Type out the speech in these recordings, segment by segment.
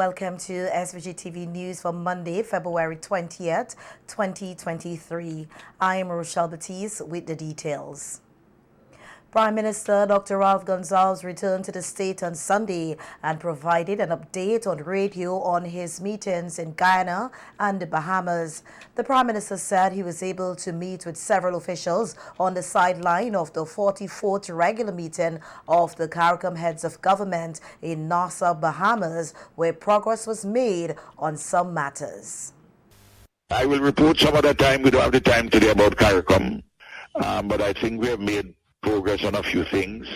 welcome to SVG TV News for Monday, February 20th, 2023. I am Rochelle Batiste with the details. Prime Minister Dr. Ralph Gonzalez returned to the state on Sunday and provided an update on radio on his meetings in Guyana and the Bahamas. The Prime Minister said he was able to meet with several officials on the sideline of the 44th regular meeting of the CARICOM heads of government in Nassau, Bahamas, where progress was made on some matters. I will report some other time. We don't have the time today about CARICOM, but I think we have made progress on a few things,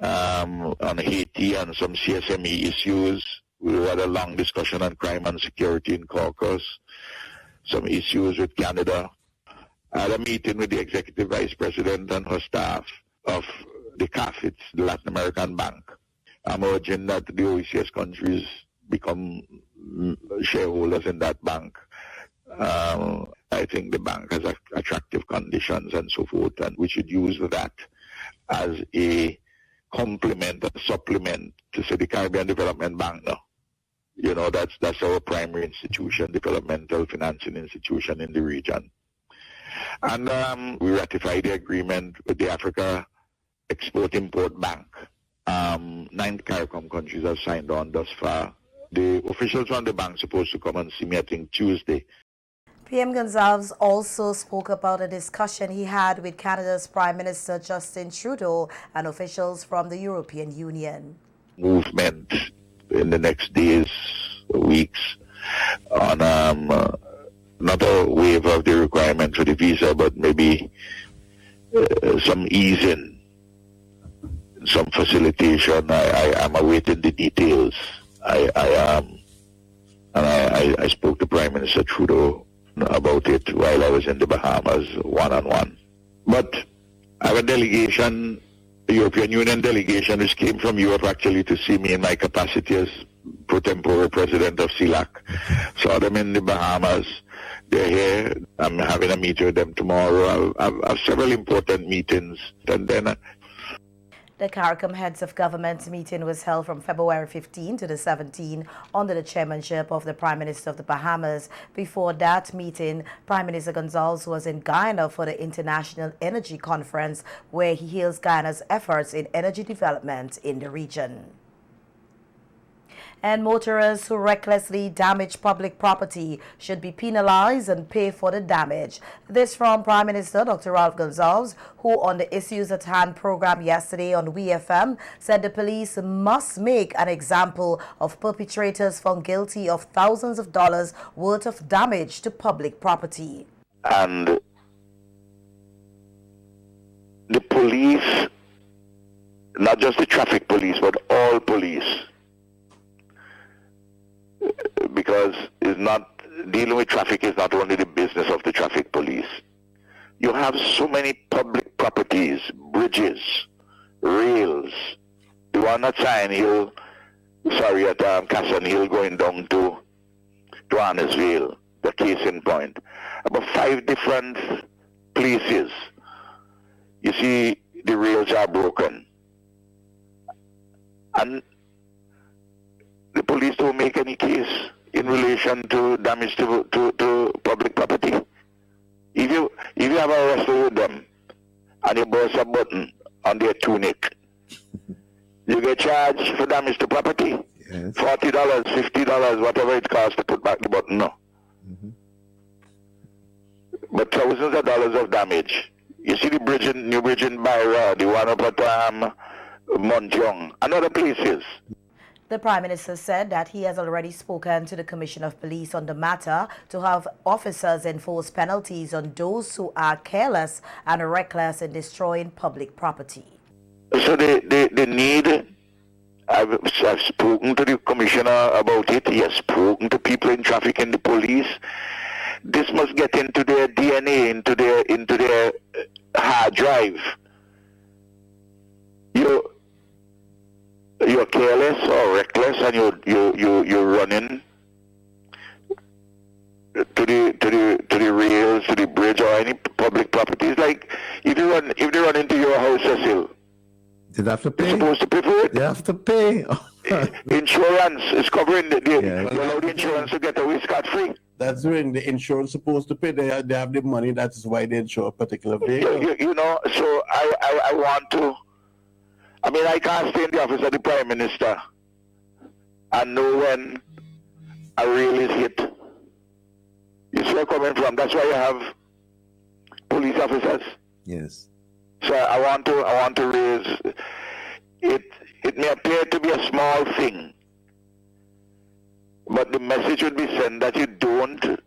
on Haiti and some CSME issues. We had a long discussion on crime and security in caucus, some issues with Canada. I had a meeting with the Executive Vice President and her staff of the CAF, it's the Latin American Bank. I'm urging that the OECS countries become shareholders in that bank. I think the bank has attractive conditions and so forth, and we should use that as a complement, a supplement to say the Caribbean Development Bank now. You know, that's our primary institution, developmental financing institution in the region. And we ratified the agreement with the Africa Export-Import Bank. 9 CARICOM countries have signed on thus far. The officials on the bank supposed to come and see me, I think, Tuesday. PM Gonzalez also spoke about a discussion he had with Canada's Prime Minister Justin Trudeau and officials from the European Union. Movement in the next days, weeks, on not a waiver of the requirement for the visa, but maybe some easing, some facilitation. I am awaiting the details. I spoke to Prime Minister Trudeau about it while I was in the Bahamas one-on-one. But I have a delegation, a European Union delegation, which came from Europe actually to see me in my capacity as pro tempore president of CELAC. Saw them in the Bahamas. They're here. I'm having a meeting with them tomorrow. I have several important meetings. And then the CARICOM heads of government meeting was held from February 15 to the 17 under the chairmanship of the Prime Minister of the Bahamas. Before that meeting, Prime Minister Gonzalez was in Guyana for the International Energy Conference, where he hails Guyana's efforts in energy development in the region. And motorists who recklessly damage public property should be penalized and pay for the damage. This from Prime Minister Dr. Ralph Gonzalez, who on the Issues at Hand program yesterday on WeFM said the police must make an example of perpetrators found guilty of thousands of dollars worth of damage to public property. And the police, not just the traffic police, but all police, because it's not dealing with traffic is not only the business of the traffic police. You have so many public properties, bridges, rails. The one at Casson Hill going down to Annisville, the case in point. About 5 different places. You see the rails are broken. And the police don't make any case in relation to damage to public property. If you have a wrestle with them and you burst a button on their tunic, you get charged for damage to property. Yes. $40, $50, whatever it costs to put back the button. No. But thousands of dollars of damage. You see the new bridge in Byra, the one up at Montreal, and other places. The Prime Minister said that he has already spoken to the Commissioner of Police on the matter to have officers enforce penalties on those who are careless and reckless in destroying public property. So the need, I've spoken to the Commissioner about it. He has spoken to people in traffic and the police. This must get into their DNA, into their hard drive. You're careless or reckless, and you're running to the rails, to the bridge, or any public properties. Like if they run into your house, Cecil, They have to pay. They're supposed to pay for it. They have to pay. Insurance is covering the Yeah. you allow the insurance to get away scot-free. That's when the insurance supposed to pay. They have the money. That's why they insure a particular vehicle. You know, so I want to, I mean, I can't stay in the office of the Prime Minister and know when a rail is hit. You see where I'm coming from? That's why you have police officers. Yes. So I want to raise it. It may appear to be a small thing, but the message would be sent that you don't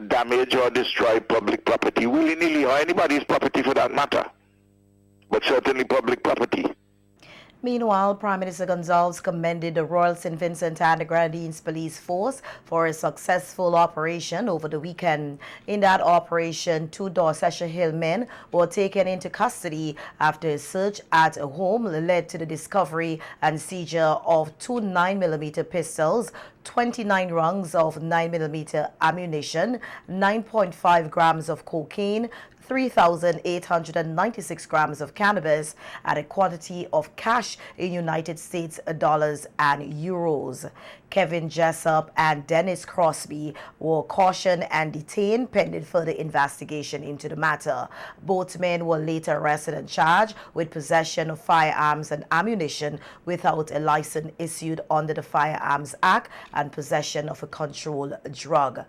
damage or destroy public property willy-nilly, or anybody's property for that matter, but certainly public property. Meanwhile, Prime Minister Gonzalez commended the Royal St. Vincent and the Grenadines Police Force for a successful operation over the weekend. In that operation, 2 Dorsetshire Hill men were taken into custody after a search at a home led to the discovery and seizure of 2 9mm pistols, 29 rounds of 9mm ammunition, 9.5 grams of cocaine, 3,896 grams of cannabis, and a quantity of cash in United States dollars and euros. Kevin Jessup and Dennis Crosby were cautioned and detained pending further investigation into the matter. Both men were later arrested and charged with possession of firearms and ammunition without a license issued under the Firearms Act and possession of a controlled drug.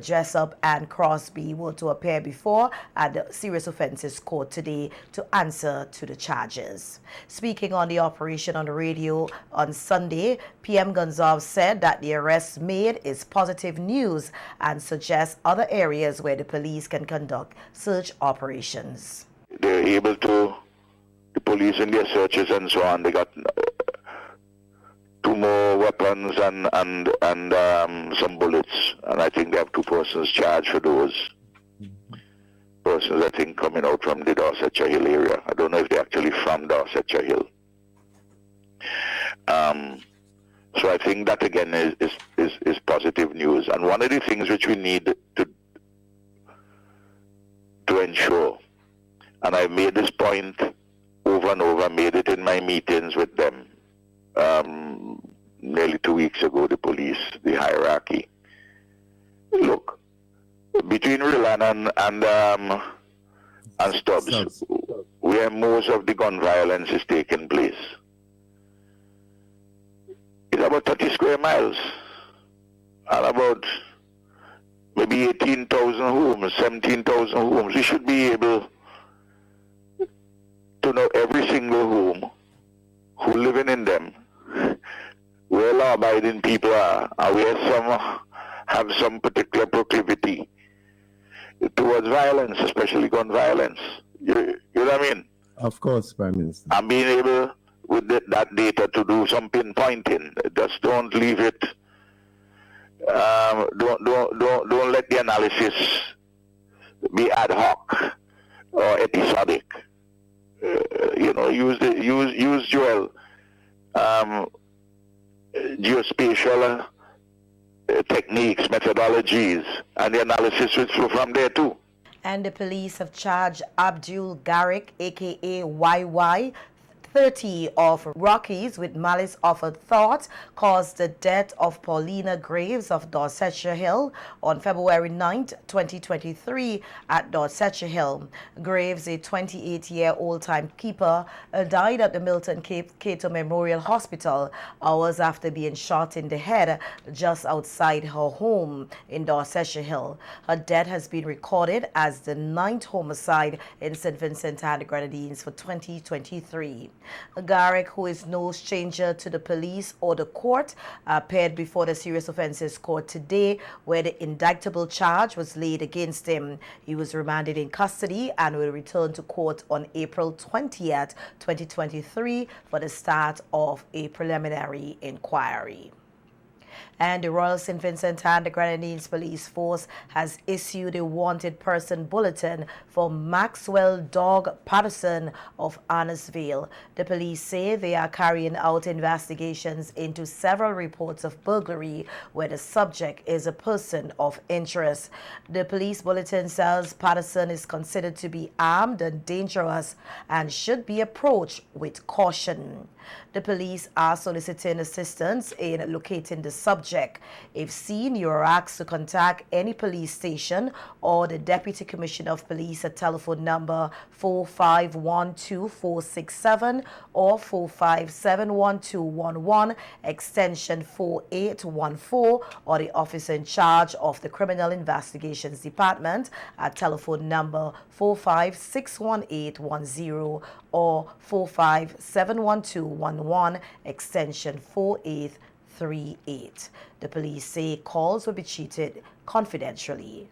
Jessup and Crosby were to appear before at the Serious Offences Court today to answer to the charges. Speaking on the operation on the radio on Sunday, PM Gonzalez said that the arrest made is positive news and suggests other areas where the police can conduct search operations. They're able to, the police in their searches and so on, they got 2 more weapons and some bullets, and I think they have 2 persons charged for those. Persons, I think, coming out from the Dorsetshire Hill area. I don't know if they're actually from Dorsetshire Hill. So I think that again is positive news. And one of the things which we need to ensure, and I've made this point over and over, made it in my meetings with them nearly 2 weeks ago, the police, the hierarchy. Look, between Rillan and Stubbs, where most of the gun violence is taking place, it's about 30 square miles and about maybe 18,000 homes, 17,000 homes. We should be able to know every single home, who living in them, where law-abiding people are, and where some have some particular proclivity towards violence, especially gun violence. You know what I mean? Of course, Prime Minister. And being able with that data to do some pinpointing. Just don't leave it. Don't let the analysis be ad hoc or episodic. Use geospatial techniques, methodologies, and the analysis will flow from there too. And the police have charged Abdul Garrick, aka YY, 30 of Rockies with malice aforethought caused the death of Paulina Graves of Dorsetshire Hill on February 9, 2023 at Dorsetshire Hill. Graves, a 28-year-old timekeeper, died at the Milton Cato Memorial Hospital hours after being shot in the head just outside her home in Dorsetshire Hill. Her death has been recorded as the 9th homicide in St. Vincent and the Grenadines for 2023. Garrick, who is no stranger to the police or the court, appeared before the Serious Offences Court today, where the indictable charge was laid against him. He was remanded in custody and will return to court on April 20th, 2023 for the start of a preliminary inquiry. And the Royal St. Vincent and the Grenadines Police Force has issued a wanted person bulletin for Maxwell Dog Patterson of Annisville. The police say they are carrying out investigations into several reports of burglary where the subject is a person of interest. The police bulletin says Patterson is considered to be armed and dangerous and should be approached with caution. The police are soliciting assistance in locating the subject. If seen, you are asked to contact any police station or the Deputy Commissioner of Police at telephone number 4512467 or 4571211 extension 4814 or the officer in charge of the Criminal Investigations Department at telephone number 4561810 or 4571211 extension 4838. The police say calls will be treated confidentially.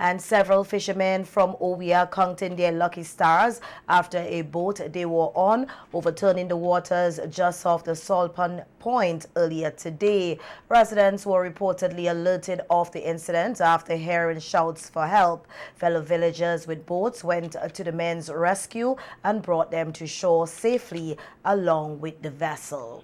And several fishermen from Owia counting their lucky stars after a boat they were on overturning the waters just off the Salpon Point earlier today. Residents were reportedly alerted of the incident after hearing shouts for help. Fellow villagers with boats went to the men's rescue and brought them to shore safely along with the vessel.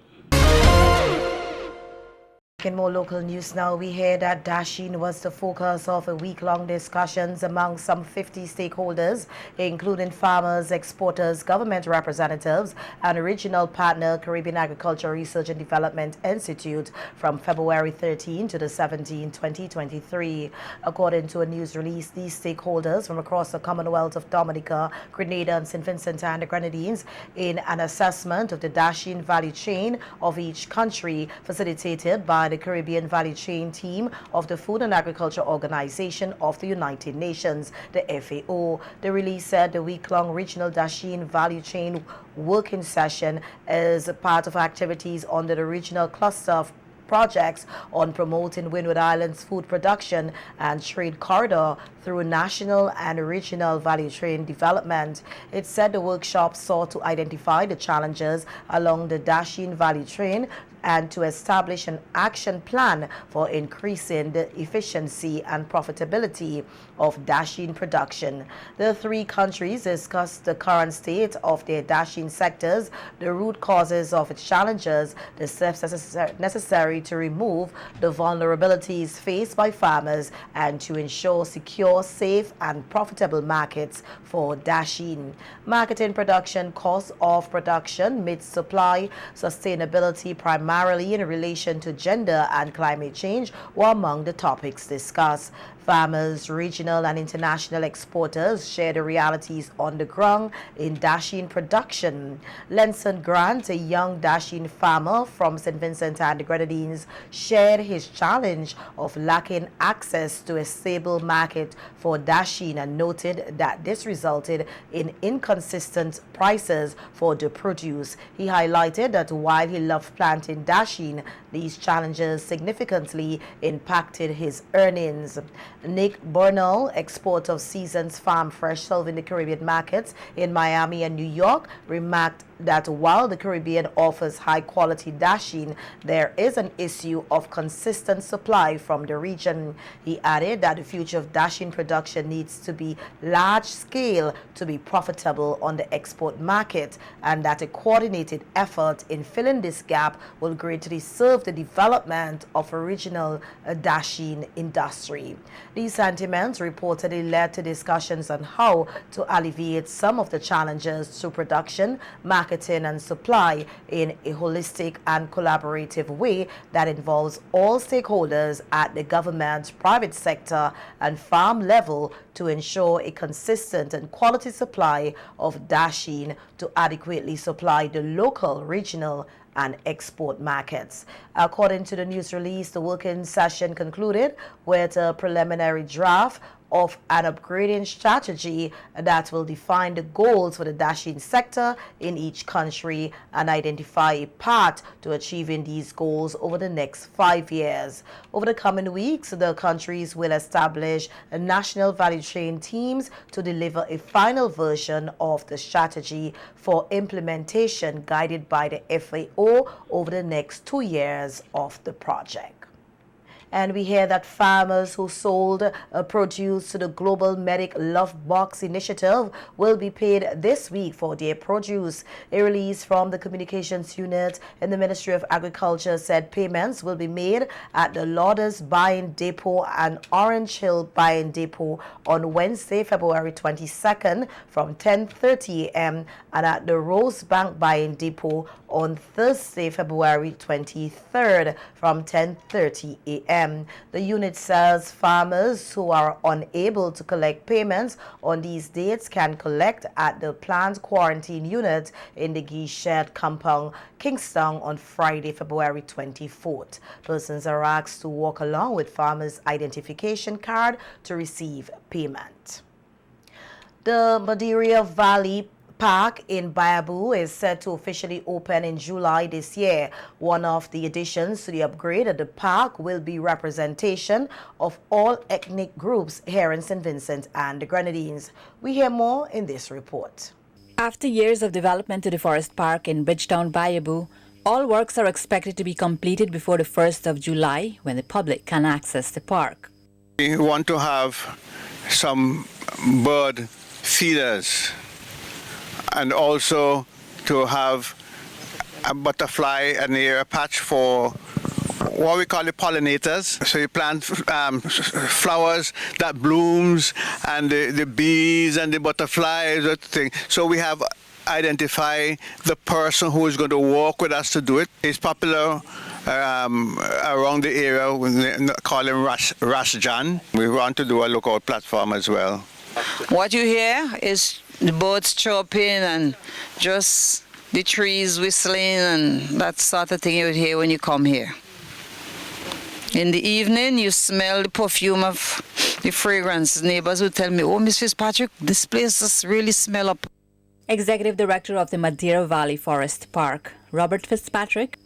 In more local news now, we hear that dashing was the focus of a week-long discussions among some 50 stakeholders, including farmers, exporters, government representatives, and regional partner Caribbean Agriculture Research and Development Institute from February 13 to the 17, 2023. According to a news release, these stakeholders from across the Commonwealth of Dominica, Grenada, and St. Vincent and the Grenadines in an assessment of the dashing value chain of each country, facilitated by the Caribbean Value Chain Team of the Food and Agriculture Organization of the United Nations, the FAO. The release said the week-long Regional Dasheen Value Chain working session is a part of activities under the regional cluster of projects on promoting Windward Island's food production and trade corridor through national and regional value chain development. It said the workshop sought to identify the challenges along the dashing value chain and to establish an action plan for increasing the efficiency and profitability of dashing production. The three countries discussed the current state of their dashing sectors, the root causes of its challenges, the steps necessary to remove the vulnerabilities faced by farmers, and to ensure secure, safe, and profitable markets for dashing. Marketing, production, cost of production, meets supply, sustainability, primarily in relation to gender and climate change, were among the topics discussed. Farmers, regional and international exporters share the realities on the ground in dashing production. Lenson Grant, a young dashing farmer from St. Vincent and the Grenadines, shared his challenge of lacking access to a stable market for dashing and noted that this resulted in inconsistent prices for the produce. He highlighted that while he loved planting dashing, these challenges significantly impacted his earnings. Nick Burnell, exporter of Seasons Farm Fresh sold in the Caribbean markets in Miami and New York, remarked that while the Caribbean offers high-quality dashing, there is an issue of consistent supply from the region. He added that the future of dashing production needs to be large-scale to be profitable on the export market, and that a coordinated effort in filling this gap will greatly serve the development of a regional dashing industry. These sentiments reportedly led to discussions on how to alleviate some of the challenges to production, marketing, and supply in a holistic and collaborative way that involves all stakeholders at the government, private sector, and farm level to ensure a consistent and quality supply of dashing to adequately supply the local, regional, and export markets. According to the news release, the working session concluded with a preliminary draft of an upgrading strategy that will define the goals for the dashing sector in each country and identify a path to achieving these goals over the next 5 years. Over the coming weeks, the countries will establish national value chain teams to deliver a final version of the strategy for implementation guided by the FAO over the next 2 years of the project. And we hear that farmers who sold produce to the Global Medic Love Box initiative will be paid this week for their produce. A release from the communications unit in the Ministry of Agriculture said payments will be made at the Lauders Buying Depot and Orange Hill Buying Depot on Wednesday, February 22nd from 10:30 a.m. and at the Rosebank Buying Depot on Thursday, February 23rd from 10:30 a.m. The unit says farmers who are unable to collect payments on these dates can collect at the planned quarantine unit in the Guichet compound, Kingston, on Friday, February 24th. Persons are asked to walk along with farmers' identification card to receive payment. The Madeira Valley Park in Bayabu is set to officially open in July this year. One of the additions to the upgrade at the park will be representation of all ethnic groups here in St. Vincent and the Grenadines. We hear more in this report. After years of development to the forest park in Bridgetown, Bayabu, all works are expected to be completed before the 1st of July, when the public can access the park. We want to have some bird feeders, and also to have a butterfly and a patch for what we call the pollinators. So you plant flowers that blooms, and the bees and the butterflies, that thing. So we have identify the person who is going to work with us to do it. It's popular around the area. We call him Rasjan. We want to do a lookout platform as well. What you hear is the birds chirping and just the trees whistling and that sort of thing you would hear when you come here. In the evening, you smell the perfume of the fragrance. Neighbors would tell me, "Oh, Miss Fitzpatrick, this place just really smell up." Executive Director of the Madeira Valley Forest Park, Robert Fitzpatrick,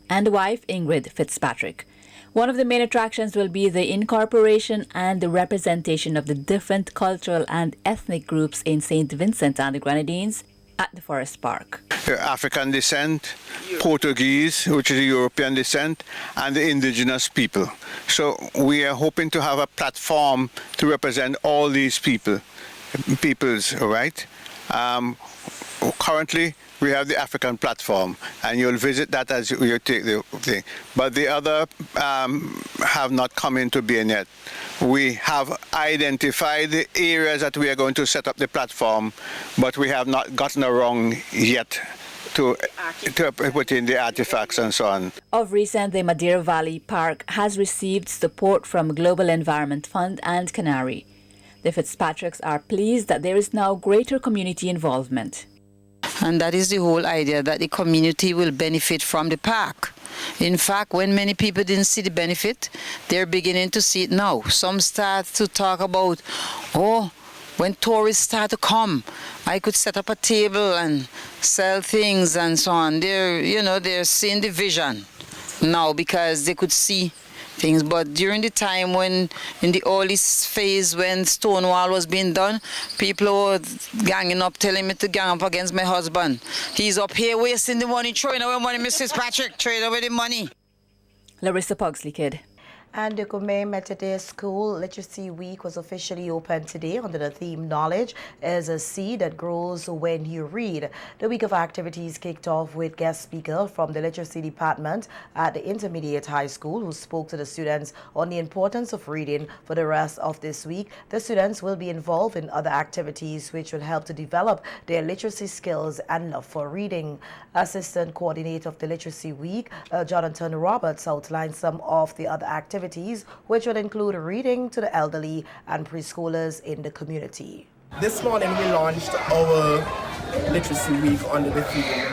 and wife Ingrid Fitzpatrick. One of the main attractions will be the incorporation and the representation of the different cultural and ethnic groups in St. Vincent and the Grenadines at the forest park. African descent, Portuguese, which is European descent, and the indigenous people. So we are hoping to have a platform to represent all these peoples, right? Currently, we have the African platform, and you'll visit that as you take the thing. But the other have not come into being yet. We have identified the areas that we are going to set up the platform, but we have not gotten around yet to put in the artifacts and so on. Of recent, the Madeira Valley Park has received support from Global Environment Fund and Canary. The Fitzpatricks are pleased that there is now greater community involvement. And that is the whole idea, that the community will benefit from the park. In fact, when many people didn't see the benefit, they're beginning to see it now. Some start to talk about, oh, when tourists start to come, I could set up a table and sell things and so on. They're seeing the vision now because they could see things. But during the time when, in the early phase when Stonewall was being done, people were ganging up, telling me to gang up against my husband. He's up here wasting the money, throwing away money, Mrs. Patrick, throwing away the money. Larissa Pugsley, Kid. And the Kume Methodist School Literacy Week was officially opened today under the theme Knowledge is a Seed That Grows When You Read. The week of activities kicked off with guest speaker from the Literacy Department at the Intermediate High School who spoke to the students on the importance of reading. For the rest of this week, the students will be involved in other activities which will help to develop their literacy skills and love for reading. Assistant Coordinator of the Literacy Week, Jonathan Roberts, outlined some of the other activities which would include reading to the elderly and preschoolers in the community. This morning we launched our Literacy Week under the theme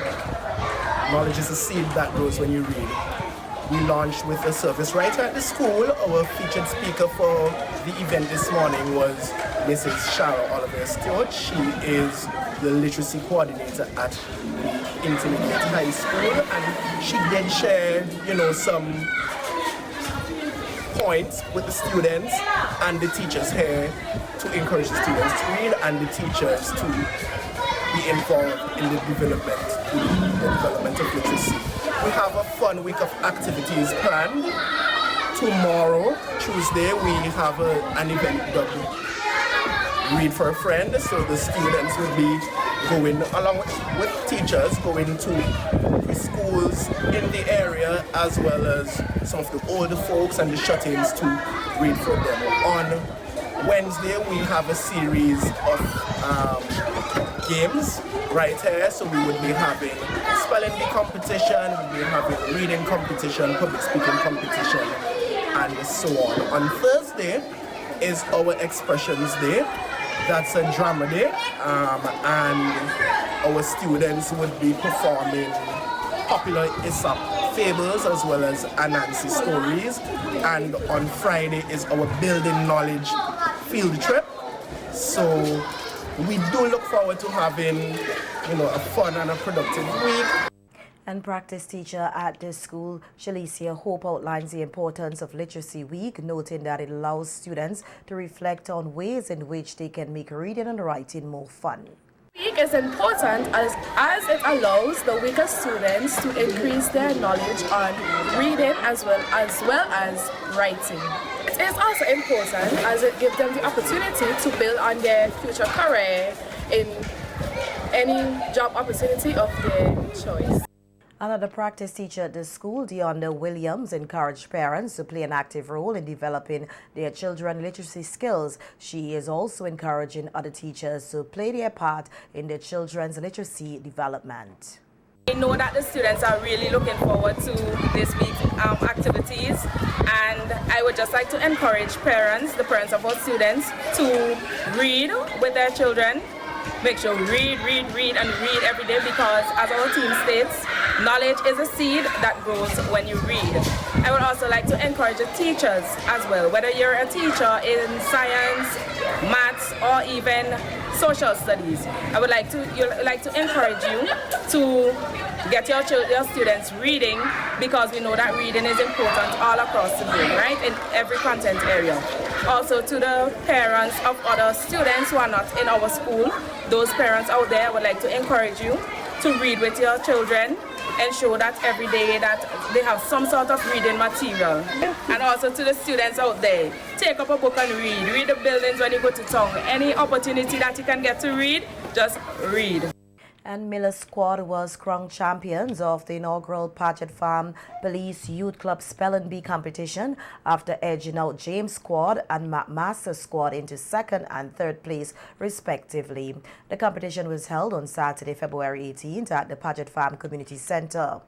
Knowledge is a Seed That Grows When You Read. we launched with a service right at the school. Our featured speaker for the event this morning was Mrs. Shara Oliver Stewart. She is the literacy coordinator at the Intermediate High School, and she did share, some points with the students and the teachers here to encourage the students to read and the teachers to be involved in the development of literacy. We have a fun week of activities planned. Tomorrow, Tuesday, we have an event dubbed Read for a Friend, so the students will be going along with teachers, going to preschools in the area as well as some of the older folks and the shut-ins to read for them. On Wednesday, we have a series of games right here, so we would be having spelling bee competition, we'll be having reading competition, public speaking competition, and so on. On Thursday is our Expressions Day. That's a drama day, and our students would be performing popular Aesop fables as well as Anansi stories. And on Friday is our Building Knowledge field trip. So we do look forward to having, a fun and a productive week. And practice teacher at this school, Shalicia Hope, outlines the importance of Literacy Week, noting that it allows students to reflect on ways in which they can make reading and writing more fun. Week is important as it allows the weaker students to increase their knowledge on reading as well as writing. It is also important as it gives them the opportunity to build on their future career in any job opportunity of their choice. Another practice teacher at the school, Deonda Williams, encouraged parents to play an active role in developing their children's literacy skills. She is also encouraging other teachers to play their part in their children's literacy development. I know that the students are really looking forward to this week's activities, and I would just like to encourage parents, the parents of our students, to read with their children. Make sure read every day, because as our team states, knowledge is a seed that grows when you read. I would also like to encourage the teachers as well, whether you're a teacher in science, maths, or even social studies. I would like to encourage you to get your students reading, because we know that reading is important all across the board, right, in every content area. Also, to the parents of other students who are not in our school, those parents out there, I would like to encourage you to read with your children, ensure that every day that they have some sort of reading material. And also to the students out there, take up a book and read the buildings when you go to town. Any opportunity that you can get to read, just read. And Miller Squad was crowned champions of the inaugural Paget Farm Police Youth Club Spelling Bee competition after edging out James Squad and McMaster Squad into second and third place, respectively. The competition was held on Saturday, February 18th at the Paget Farm Community Center.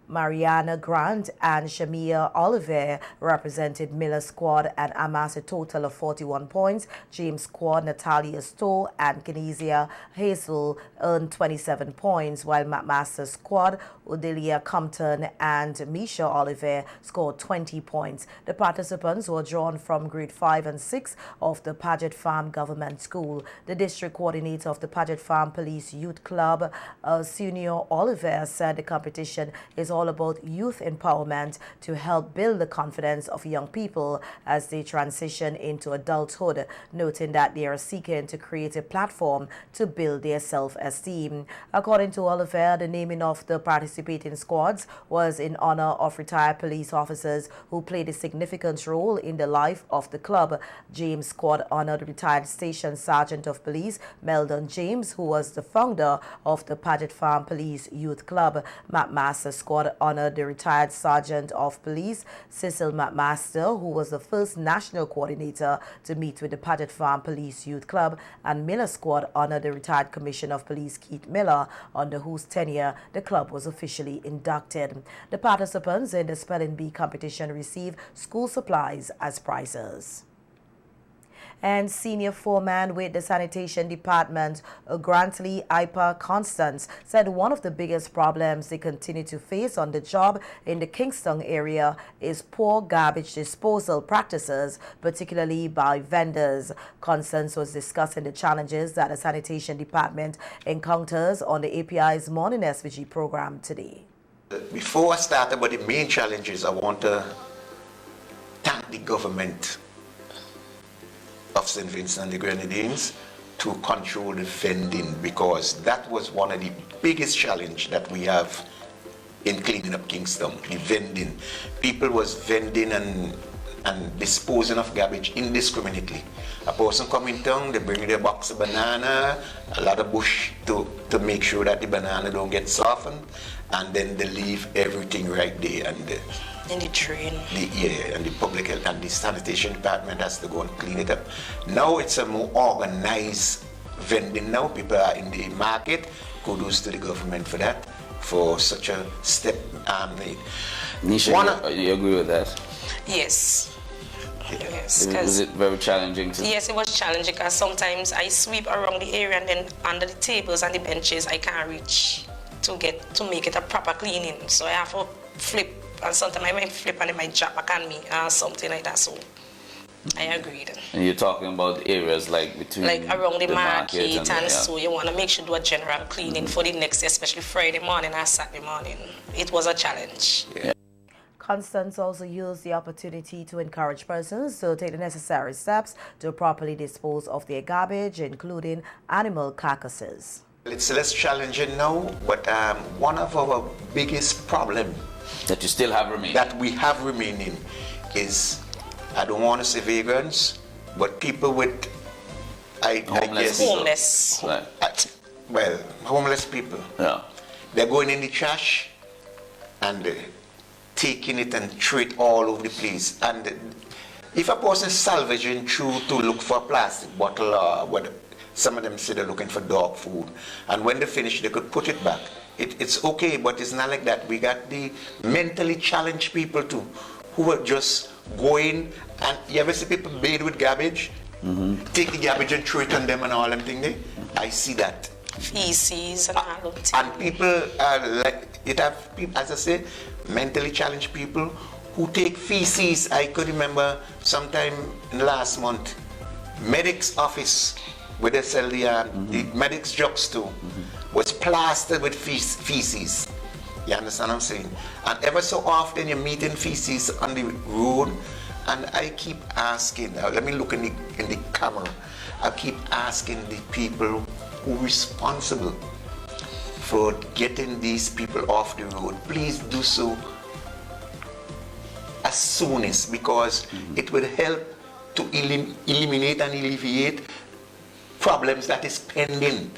Mariana Grant and Shamia Oliver represented Miller Squad and amassed a total of 41 points. James Squad, Natalia Stowe and Kinesia Hazel earned 27 points, while McMaster Squad, Odelia Compton and Misha Oliver scored 20 points. The participants were drawn from grade 5 and 6 of the Paget Farm Government School. The district coordinator of the Paget Farm Police Youth Club, Sunio Oliver, said the competition is all about youth empowerment to help build the confidence of young people as they transition into adulthood, noting that they are seeking to create a platform to build their self-esteem. According to Oliver, the naming of the participating squads was in honor of retired police officers who played a significant role in the life of the club. James Squad honored retired Station Sergeant of Police Meldon James, who was the founder of the Paget Farm Police Youth Club. McMaster Squad honored the retired Sergeant of Police Cecil McMaster, who was the first national coordinator to meet with the Paget Farm Police Youth Club, and Miller Squad honored the retired Commissioner of Police Keith Miller, under whose tenure the club was officially inducted. The participants in the Spelling Bee competition received school supplies as prizes. And senior foreman with the Sanitation Department, Grantley Ipa Constance, said one of the biggest problems they continue to face on the job in the Kingston area is poor garbage disposal practices, particularly by vendors. Constance was discussing the challenges that the Sanitation Department encounters on the API's Morning SVG program today. Before I start about the main challenges, I want to thank the government of St. Vincent and the Grenadines to control the vending, because that was one of the biggest challenges that we have in cleaning up Kingston, the vending. People was vending and disposing of garbage indiscriminately. A person come in town, they bring their box of banana, a lot of bush to make sure that the banana don't get softened, and then they leave everything right there. And in the train. And the public health and the sanitation department has to go and clean it up. Now it's a more organized vending now. People are in the market. Kudos to the government for that, for such a step made. Nisha, you agree with that? Yes. Yes. Was it very challenging? Yes, it was challenging because sometimes I sweep around the area and then under the tables and the benches I can't reach to make it a proper cleaning. So I have to flip, and sometimes I might flip and it might drop back on me or something like that. So I agreed. And you're talking about areas like between around the market and yeah. So you want to make sure do a general cleaning for the next day, especially Friday morning or Saturday morning. It was a challenge. Yeah. Constance also used the opportunity to encourage persons to take the necessary steps to properly dispose of their garbage, including animal carcasses. It's less challenging now, but one of our biggest problems that you still have remaining, that we have remaining, is, I don't want to say vagrants, but people with, homeless. Well, homeless people. Yeah. They're going in the trash and taking it and throw it all over the place. And if a person is salvaging through to look for a plastic bottle or what, some of them say they're looking for dog food, and when they finish they could put it back. It's okay, but it's not like that. We got the mentally challenged people too, who are just going, and you ever see people bathe with garbage? Take the garbage and throw it on them and all them things there? I see that. Feces and all of that. And people are like, it have people, as I say, mentally challenged people who take feces. I could remember sometime in last month, medic's office, where they sell the medic's drugs too, was plastered with feces. You understand what I'm saying? And ever so often you're meeting feces on the road, and I keep asking, let me look in the camera, I keep asking the people who are responsible for getting these people off the road, please do so as soon as, because it will help to eliminate and alleviate problems that is pending.